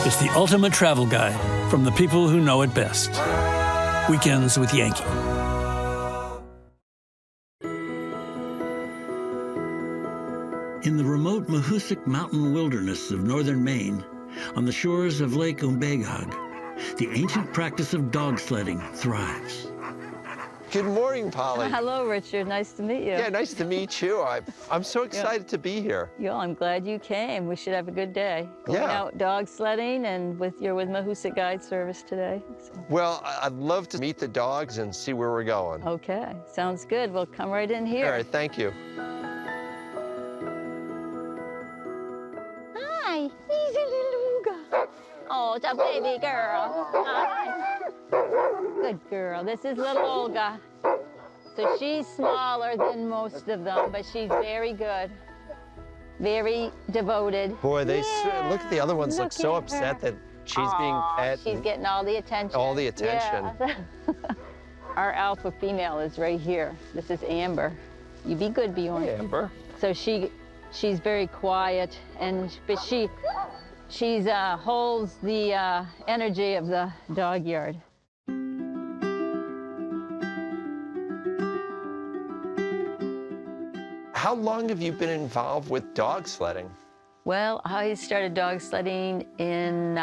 is the ultimate travel guide from the people who know it best. Weekends with Yankee. In the remote Mahoosuc mountain wilderness of northern Maine, on the shores of Lake Umbagog, the ancient practice of dog sledding thrives. Good morning, Polly. Hello, Richard. Nice to meet you. Yeah, nice to meet you. I'm so excited to be here. Yeah, I'm glad you came. We should have a good day. Going out dog sledding, and you're with Mahoosuc Guide Service today. So. Well, I'd love to meet the dogs and see where we're going. Okay, sounds good. We'll come right in here. All right, thank you. Hi, he's a little Luga. Oh, it's a baby girl. Hi. Good girl. This is little Olga. So she's smaller than most of them, but she's very good. Very devoted. Boy, look at the other ones look so upset that she's being pet. She's getting all the attention. All the attention. Yeah. Our alpha female is right here. This is Amber. You be good, Bjorn. Hey, Amber. So she's very quiet, but she holds the energy of the dog yard. How long have you been involved with dog sledding? Well, I started dog sledding in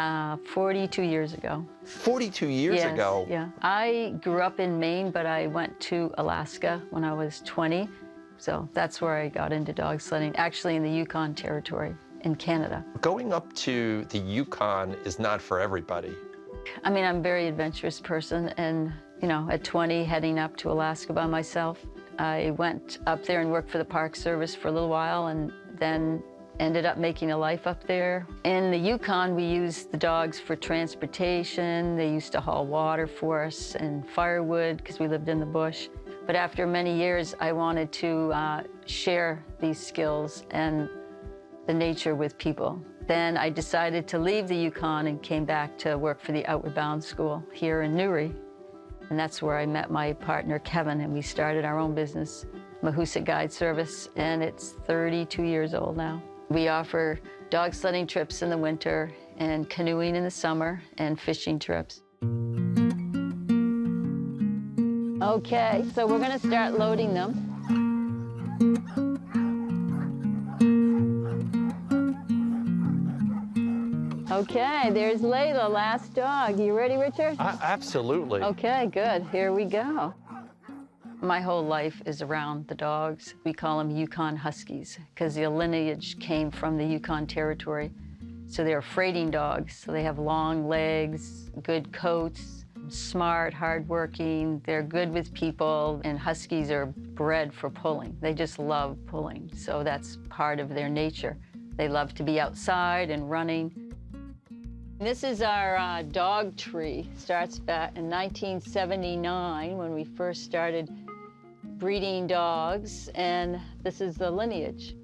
42 years ago. 42 years ago? Yeah. I grew up in Maine, but I went to Alaska when I was 20. So that's where I got into dog sledding, actually in the Yukon territory in Canada. Going up to the Yukon is not for everybody. I mean, I'm a very adventurous person, and, at 20, heading up to Alaska by myself. I went up there and worked for the Park Service for a little while, and then ended up making a life up there. In the Yukon, we used the dogs for transportation. They used to haul water for us and firewood because we lived in the bush. But after many years, I wanted to share these skills and the nature with people. Then I decided to leave the Yukon and came back to work for the Outward Bound School here in Newry. And that's where I met my partner, Kevin, and we started our own business, Mahoosuc Guide Service, and it's 32 years old now. We offer dog sledding trips in the winter and canoeing in the summer and fishing trips. Okay, so we're gonna start loading them. Okay, there's Layla, last dog. You ready, Richard? Absolutely. Okay, good. Here we go. My whole life is around the dogs. We call them Yukon Huskies because their lineage came from the Yukon territory. So they're freighting dogs. So they have long legs, good coats, smart, hardworking. They're good with people, and Huskies are bred for pulling. They just love pulling. So that's part of their nature. They love to be outside and running. This is our dog tree. Starts back in 1979 when we first started breeding dogs, and this is the lineage.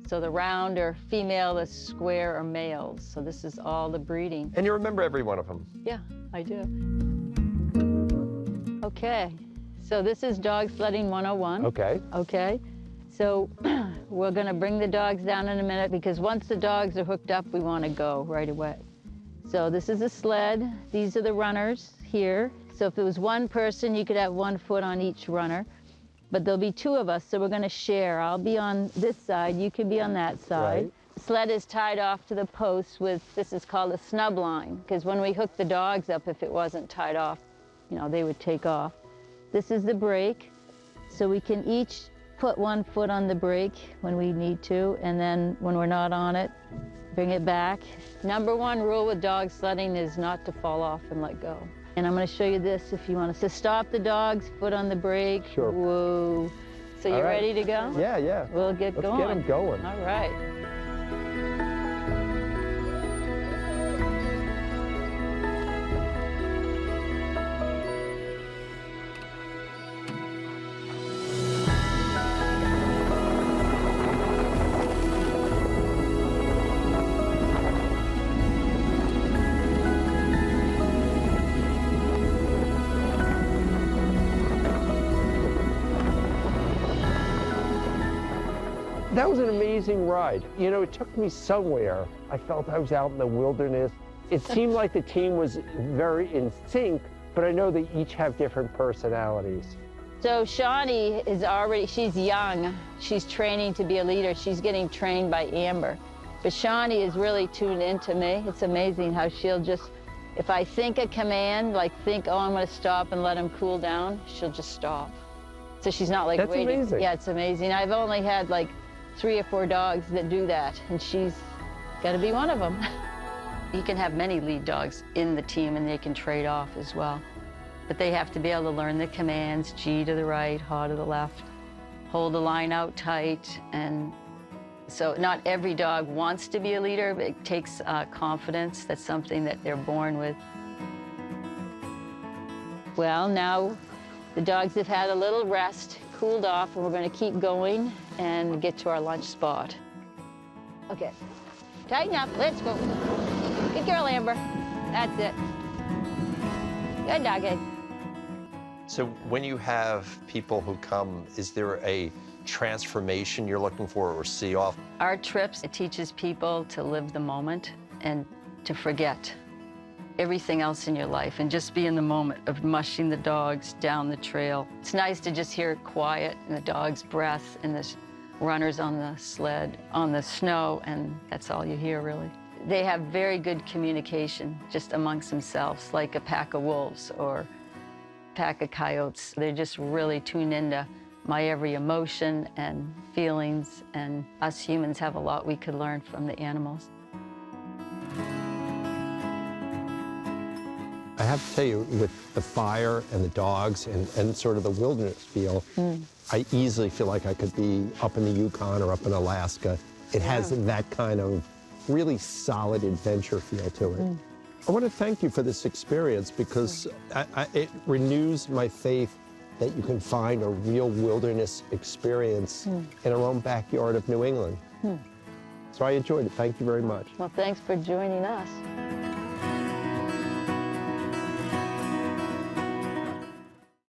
So the round are female, the square are males. So this is all the breeding. And you remember every one of them? Yeah, I do. Okay, so this is Dog Sledding 101. Okay. Okay, so we're gonna bring the dogs down in a minute because once the dogs are hooked up, we wanna go right away. So this is a sled. These are the runners here. So if it was one person, you could have 1 foot on each runner. But there'll be 2 of us, so we're gonna share. I'll be on this side, you can be on that side. Right. The sled is tied off to the post with, this is called a snub line, because when we hook the dogs up, if it wasn't tied off, they would take off. This is the brake, so we can each put 1 foot on the brake when we need to, and then when we're not on it, bring it back. Number 1 rule with dog sledding is not to fall off and let go. And I'm gonna show you this if you want to. So stop the dogs, foot on the brake. Sure. Whoa. So you ready to go? Yeah, yeah. We'll get going. Let's get them going. All right. That was an amazing ride. It took me somewhere. I felt I was out in the wilderness. It seemed like the team was very in sync, but I know they each have different personalities. So Shawnee is already, she's young. She's training to be a leader. She's getting trained by Amber. But Shawnee is really tuned into me. It's amazing how she'll just, if I think a command, like think, oh, I'm gonna stop and let him cool down, she'll just stop. So she's not like waiting. That's amazing. Yeah, it's amazing. I've only had like 3 or 4 dogs that do that, and she's gotta be one of them. You can have many lead dogs in the team and they can trade off as well. But they have to be able to learn the commands, G to the right, haw to the left, hold the line out tight. And so not every dog wants to be a leader, but it takes confidence. That's something that they're born with. Well, now the dogs have had a little rest, cooled off, and we're going to keep going and get to our lunch spot. Okay, tighten up, let's go. Good girl, Amber. That's it. Good doggy. So when you have people who come, is there a transformation you're looking for or see off? Our trips, it teaches people to live the moment and to forget everything else in your life and just be in the moment of mushing the dogs down the trail. It's nice to just hear it quiet and the dog's breath and the runners on the sled, on the snow, and that's all you hear, really. They have very good communication just amongst themselves, like a pack of wolves or a pack of coyotes. They're just really tuned into my every emotion and feelings, and us humans have a lot we could learn from the animals. I have to tell you, with the fire and the dogs and sort of the wilderness feel, I easily feel like I could be up in the Yukon or up in Alaska. It has that kind of really solid adventure feel to it. I want to thank you for this experience because it renews my faith that you can find a real wilderness experience in our own backyard of New England. So I enjoyed it. Thank you very much. Well, thanks for joining us.